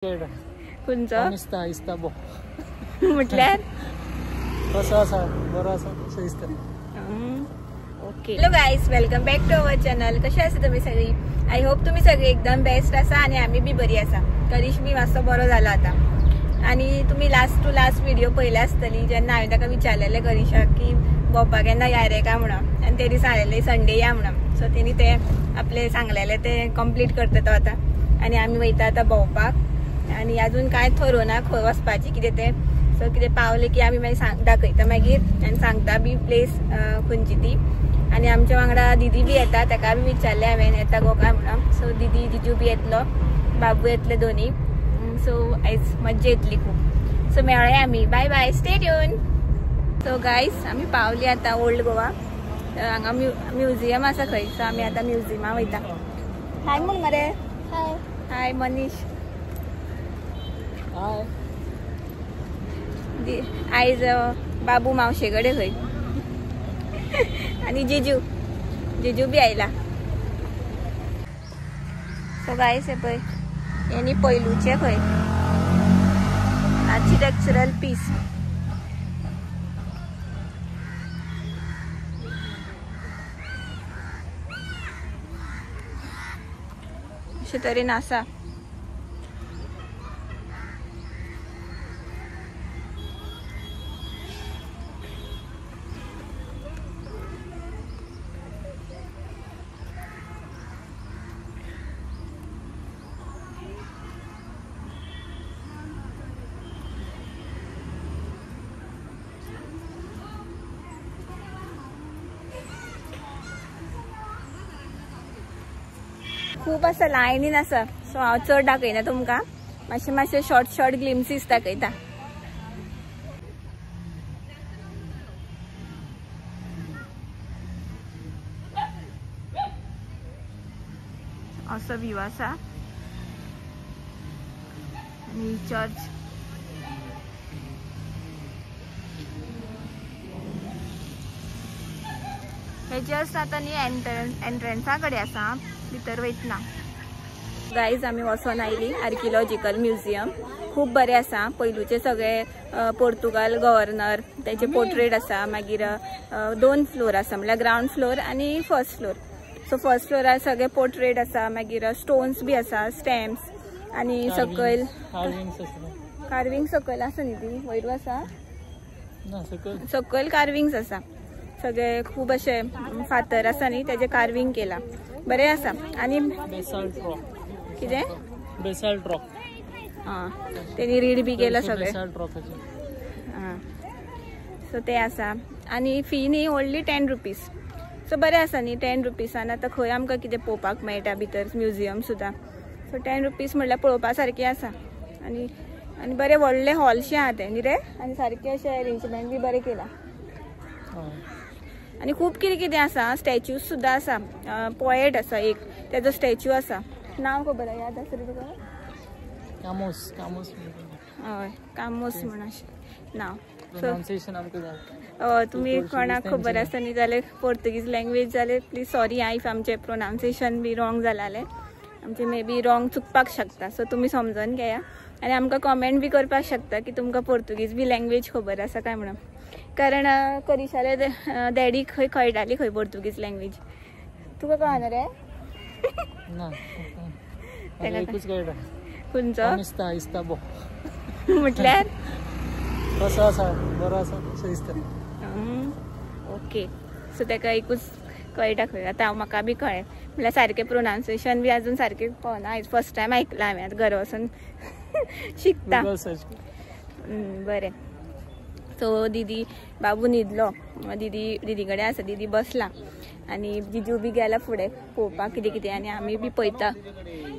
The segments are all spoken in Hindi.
खंयचो दिसता बो म्हटल्यार कसो आसा बरो आसा कशें दिसता okay hello guys welcome back to our channel कशें आसा तुमी सगळी आय होप तुमी सगळी एकदम बेस्ट आसा आणि आम्ही बी बरी आसा करिश बी मातसो बरो झालो आता आणि तुम्ही लास्ट टू लास्ट व्हिडिओ पळयले आसतली जेन्ना हांवें ताका विचारलेलें करिशाक की भोंवपाक केन्ना या रे काय म्हणून आणि ते दीस सांगलेलें संडे या म्हणून सो तेणी ते आपले सांगलेले ते कंप्लीट करता तो आता आणि आम्ही वयता आता भोंवपाक आणि अजून काय ठरवना खंय वचपाची कितें ते सो कितें पावले की आमी मागीर दाखयता मागीर आनी सांगता बी प्लेस खंयची ती आणि आमच्या वांगडा दिदी बी येता ताका बी विचारले हांवें येता गो काय म्हणून सो दिदी जिजू बी येतलो बाबू येतले दोन्ही सो आयज मज्जा येतली खूब सो मेळ्या आमी bye bye stay tune so guys आमी पावली आता ओल्ड गोवा हांगा म्युझियम आसा खंय सो आमी आता म्युझियमा वयता हाय म्हण मरे हाय हाय मनीष आयज बाबू मावशे कडेन खंय आणि जिजू बी आयला सो गायस हे पळय हे न्ही पयलूचे खंय आर्किटेक्चरल पीस अशे तरेन आसा खूप असं लायनीन आसा सो हांव चड दाखयना तुमकां मातशे शॉर्ट ग्लिम्सीस दाखयता असो व्ह्यू आसा आणि चर्च हे जस्ट आता न्ही एंट्रन्सा कडेन आसा भितर वयतना गायज आमी वचोन आयली आर्किओलॉजिकल म्युझियम खूप बरें आसा पयलूचे सगळे पोर्तुगाल गव्हर्नर त्याचे पोर्ट्रेट आसा मागीर 2 फ्लोर आसा म्हळ्यार ग्राउंड फ्लोर आणि फर्स्ट फ्लोर सो फर्स्ट फ्लोरार सगळे पोर्ट्रेट आसा मागीर स्टोन्स बी आसा स्टॅम्प्स आणि सकयल कार्विंग सकयल आसा न्ही ती वयर आसा सकयल कार्विंग्स आसा सगळे खूप असे फातर आसा न्ही त्याचे कार्विंग केला बरे आसा आणि कितें बेसाल्ट रॉक तेनी रीड बी केला सगळे सो ते आसा आणि फी न्ही ओन्ली 10 रुपीज सो बरें आसा न्ही 10 रुपीसान आतां खंय आमकां कितें पळोवपाक मेळटा भितर म्युझियम सुद्दां सो 10 रुपीज म्हणल्यार पळोवपा सारकें आसा आणि बरे व्हडले हॉलशे आहा ते न्ही रे आणि सारकें अशें अरेंजमेंट बी बरें केला आणि खूप कितें आसा स्टॅच्यूज सुद्दां आसा पोएट आसा एक त्याचो स्टॅच्यू आसा नाव खबर आहे याद आसा रे तुका हय कामोस म्हण अशें नाव तुम्ही कोणाक खबर आसा न्ही जाल्यार पोर्तुगीज लँग्वेज जाल्यार प्लीज सॉरी इफ आमचे प्रोनाउन्सिएशन बी रॉंग जालाले आमचे मे बी रॉंग चुकपाक शकता सो तुमी समजून घेया आणि आमकां कॉमेंट बी करपाक शकता की तुमकां पोर्तुगीज बी लँग्वेज खबर आसा काय म्हणून कारण करिशाले डॅडीक खंय कळटाली खंय पोर्तुगीज लँग्वेज तुका कळना रे खंयचो म्हटल्यार कसो आसा बरो आसा कशें दिसता ओके सो ताका एकूच कळटा खंय आतां म्हाका बी कळ्ळें म्हळ्यार सारकें प्रोनाउन्सिएशन बी अजून सारकें कळना आयज फर्स्ट टायम आयकलां हांवें आतां घरा वचून शिकता बरें सो दिदी बाबू न्हिदलो दिदी कडेन आसा दिदी बसला आणि जिजू बी गेला फुडें पळोवपाक कितें आनी आमी बी पळयता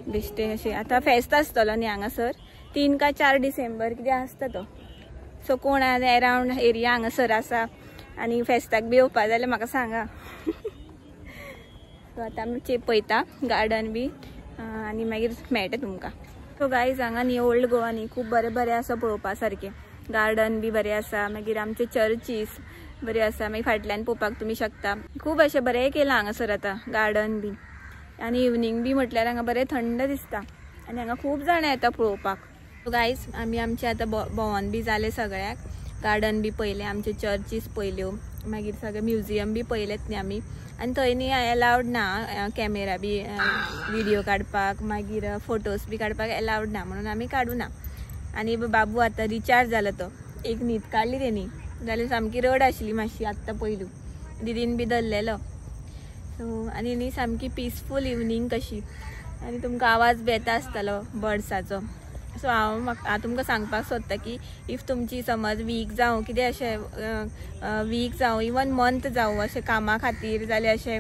बेश्टे अशें आतां फेस्त आसतलो न्ही हांगासर 3 का 4 डिसेंबर कितें आसता तो सो कोण एरावंड एरिया हांगासर आसा आनी फेस्ताक बी येवपा जाल्यार म्हाका सांगा सो आतां आमी पळयता गार्डन बी आनी मागीर मेळटा तुमकां सो गायज हांगा न्ही ओल्ड गोवा न्ही खूब बरें आसा पळोवपा सारकें गार्डन बी बरें आसा मागीर आमचे चर्चीस बरे आसा मागीर फाटल्यान पळोवपाक तुम्ही शकता खूब अशें बरें केलां हांगासर आतां गार्डन बी आनी इवनिंग बी म्हटल्यार हांगा बरें थंड दिसता आनी हांगा खूब जाणां येता पळोवपाक गाईज आम्ही आमचे आता भोंवोन बी जाले सगळ्याक. गार्डन बी पयले, आमचे चर्चीस पयल्यो, मागीर सगळे म्युझियम बी पयलेत न्ही आमी. आनी थंय न्ही अलावड ना कॅमेरा बी व्हिडिओ काडपाक, मागीर फोटोज बी काडपाक अलावड ना म्हणून आमी काडूना. आनी बाबू आतां रिचार्ज जाला तो. एक न्हीद काडली तेणी जाल्यार सामकी रड आशिल्ली मातशी आत्तां पयलू. दिदीन बी धरलेलो. सो आनी न्ही सामकी पिसफूल इवनींग कशी. आनी तुमकां आवाज बी येता आसतलो बर्ड्साचो. सो हांव तुमकां सांगपाक सोदता की इफ तुमची समज वीक जावं कितें अशें वीक जावं इवन मंथ जावं अशें कामा खातीर जाल्यार अशें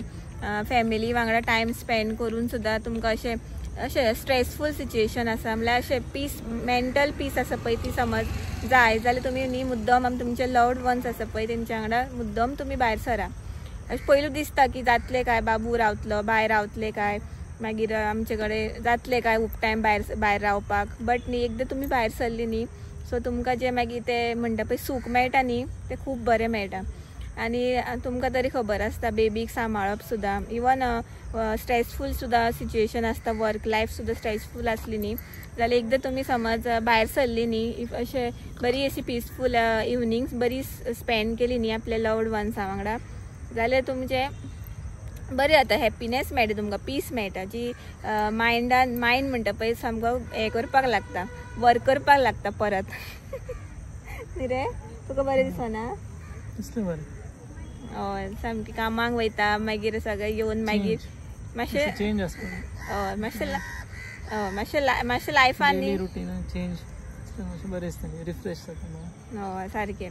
फॅमिली वांगडा टायम स्पेंड करून सुद्दां तुमकां अशें स्ट्रेसफूल सिच्युएशन आसा म्हणल्यार अशें पीस मेंटल पीस आसा पळय ती समज जाय जाल्यार तुमी न्ही मुद्दम तुमचे लव्ड वन्स आसा पळय तेंच्या वांगडा मुद्दम तुमी भायर सरा. अशें पयलू दिसता की जातलें काय बाबू रावतलो भायर रावतले काय मागीर आमचे कडेन जातलें काय खूब टायम भायर रावपाक. बट न्ही एकदां तुमी भायर सरली न्ही सो तुमकां जें मागीर तें म्हणटा पळय सूख मेळटा न्ही तें खूब बरें मेळटा. आनी तुमकां तरी खबर आसता बेबीक सांबाळप सुद्दां इवन स्ट्रेसफूल सुद्दां सिच्युएशन आसता, वर्क लायफ सुद्दां स्ट्रेसफूल आसली न्ही जाल्यार एकदां तुमी समज भायर सरली न्ही इफ अशें बरी अशी पिसफूल इवनिंग्स बरी स्पेंड केली न्ही आपल्या लव्ड वन्सा वांगडा जाल्यार तुमचें बरें जाता. हॅपिनेस मेळटा तुमकां, पीस मेळटा जी मायंड म्हणटा पळय सामको हें करपाक लागता, वर्क करपाक लागता परत. न्ही रे तुका बरें दिसना? हय सामकी कामाक वयता मागीर सगळें येवन मागीर मातशें चेंज आसता. हय मातशें लायफान न्ही रुटीन चेंज बरें दिसता, रिफ्रेश जाता. हय सारकें.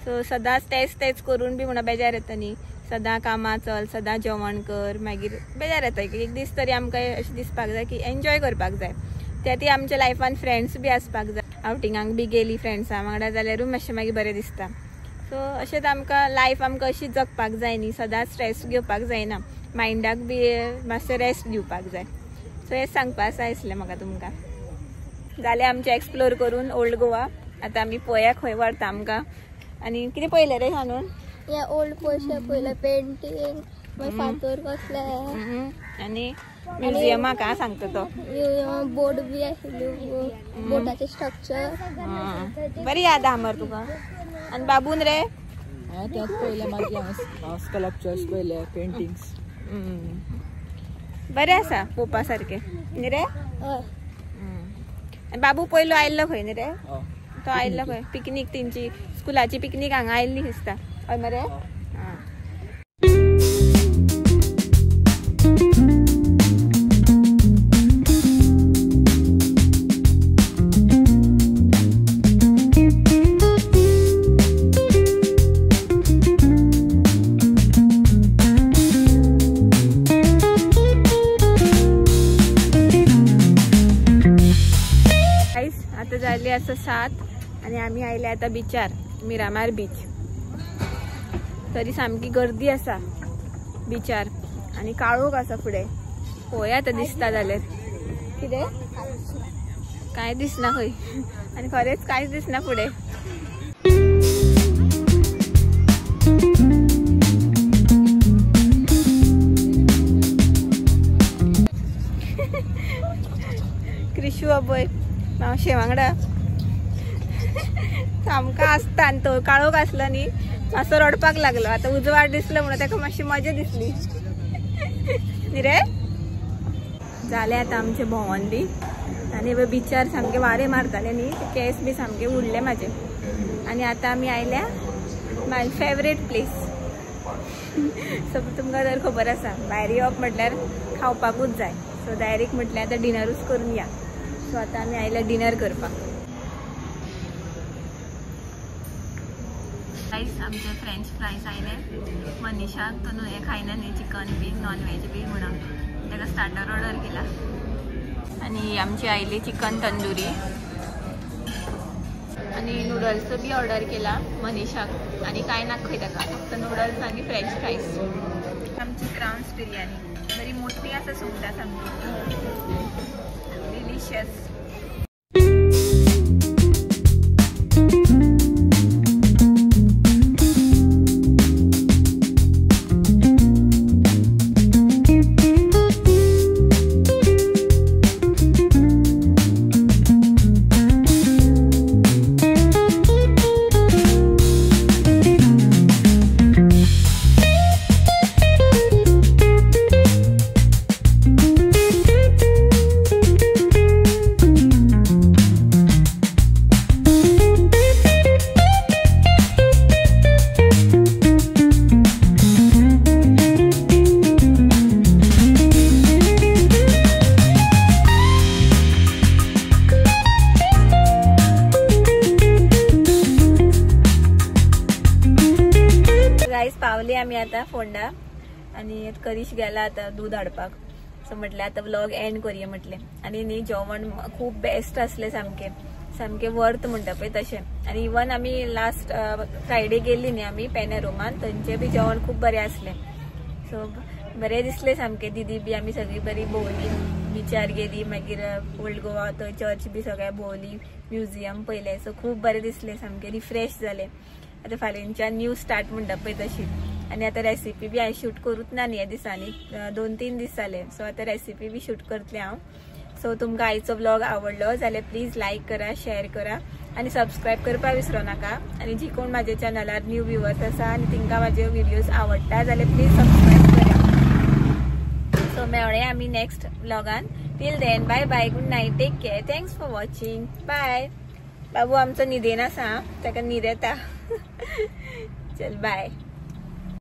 सो सदांच तेच करून बी म्हणून बेजार येता न्ही. सदां कामां चल, सदां जेवण कर, मागीर बेजार येता. एक दीस तरी आमकां अशें दिसपाक जाय की एन्जॉय करपाक जाय. त्या ती आमच्या लायफान फ्रेंड्स बी आसपाक जाय. आवटिंगाक बी गेली फ्रेंड्सां वांगडा जाल्यारूय मातशें मागीर बरें दिसता. सो अशेंच आमकां लायफ आमकां अशी जगपाक जाय न्ही, सदांच स्ट्रेस घेवपाक जायना, मायंडाक बी मातशें रेस्ट दिवपाक जाय. सो हें सांगपाक जाय आसलें म्हाका तुमकां. जालें आमचें एक्सप्लोर करून ओल्ड गोवा. आतां आमी पळोवया खंय व्हरता आमकां. आनी कितें पळयलें रे शानून? या ओल्ड पयशे पयले पेंटींग मागीर फातर कसले आनी म्युझियमाक सांगता तो म्युझियमाक बोट बी आशिल्ल्यो, बोटाचें स्ट्रक्चर बरी याद आहा मरे तुका. आनी बाबून रे त्याच पयले मागीर स्कल्पचर्स पयले, पेंटिंग्स बरें आसा पळोवपा सारकें न्ही रे. हय. आनी बाबू पयलो आयल्लो खंय न्ही रे? तो आयल्लो खंय पिकनीक, तेंची स्कुलाची पिकनीक हांगा आयल्ली दिसता. हय मरे. आता जाली असं 7 आणि आम्ही आयले आता बिचार मिरामार बीच. तरी सामकी गर्दी आसा बिचार आणि काळोख आसा फुडें. पळोवया आतां दिसता जाल्यार कितें काय दिसना खंय आणि खरेंच कांयच दिसना फुडें. क्रिशू अबय मावशे वांगडा सामका आसता आनी तो काळोख आसलो न्ही मातसो रडपाक लागलो. आता उजवाड दिसलो म्हणून ताका मातशी मजा दिसली न्ही रे. जालें आतां आमचें भोंवोन बी आनी बिचार सामके वारे मारताले न्ही, केस बी सामके उडले म्हाजे. आनी आतां आमी आयल्या म्हाजी फेवरेट प्लेस. सो तुमकां जर खबर आसा भायर येवप म्हटल्यार खावपाकूच जाय. सो डायरेक्ट म्हटल्यार आतां डिनरूच करून या. सो आतां आमी आयल्या डिनर करपाक. रायस आमचे फ्रेंच फ्रायज आयले. मनीषाक तो हे खायना न्ही चिकन बी नॉन वेज बी म्हणून ताका स्टार्टर ऑर्डर केला. आनी आमची आयली चिकन तंदुरी आनी नूडल्स बी ऑर्डर केला मनीषाक. आनी कांय नाक खंय ताका फक्त नूडल्स आनी फ्रेंच फ्रायज. आमची क्राउन्स बिर्याणी बरी मोठी आसा सुंगटां सामकी डिलिशियस. आम्ही आता फोंडा आणि करीश गेला आता दूध हाडपाक. सो म्हटलें आता व्लॉग एंड करूया म्हटलें. आणि न्ही जेवण खूप बेस्ट असलें सामकें वर्थ म्हणटा पळय तशें. आणि इवन आमी लास्ट फ्रायडे गेल्ली न्ही आमी पेनेरोमान, थंयचें बी जेवण खूब बरें आसलें. सो बरें दिसलें सामकें. दीदी बी आमी सगळीं बरी भोंवली, बिचार गेली, मागीर ओल्ड गोवा थंय चर्च बी सगळें भोंवली, म्युझियम पळयलें. सो खूब बरें दिसलें, सामकें रिफ्रेश जालें. आतां फाल्यांच्यान न्यू स्टार्ट म्हणटा पळय तशी. आणि आता रेसिपी बी हांवें शूट करूच ना न्ही ह्या दिसांनी, 2-3 दीस जाले. सो आता रेसिपी बी शूट करतलें हांव. सो तुमकां आयचो व्लॉग आवडलो जाल्यार प्लीज लायक करा, शेअर करा आणि सबस्क्राईब करपाक विसरू नाका. आणि जी कोण म्हाज्या चॅनलार न्यू व्ह्युअर्स आसा आणि तांकां म्हाजे व्हिडिओज आवडटा जाल्यार प्लीज सबस्क्राईब करा. सो मेळ्ळे आमी नेक्स्ट व्लॉगान. Till then bye bye, good night, take care, thanks for watching, bye. बाबू आमचो न्हिदेन आसा, ताका न्हीद येता. चल बाय.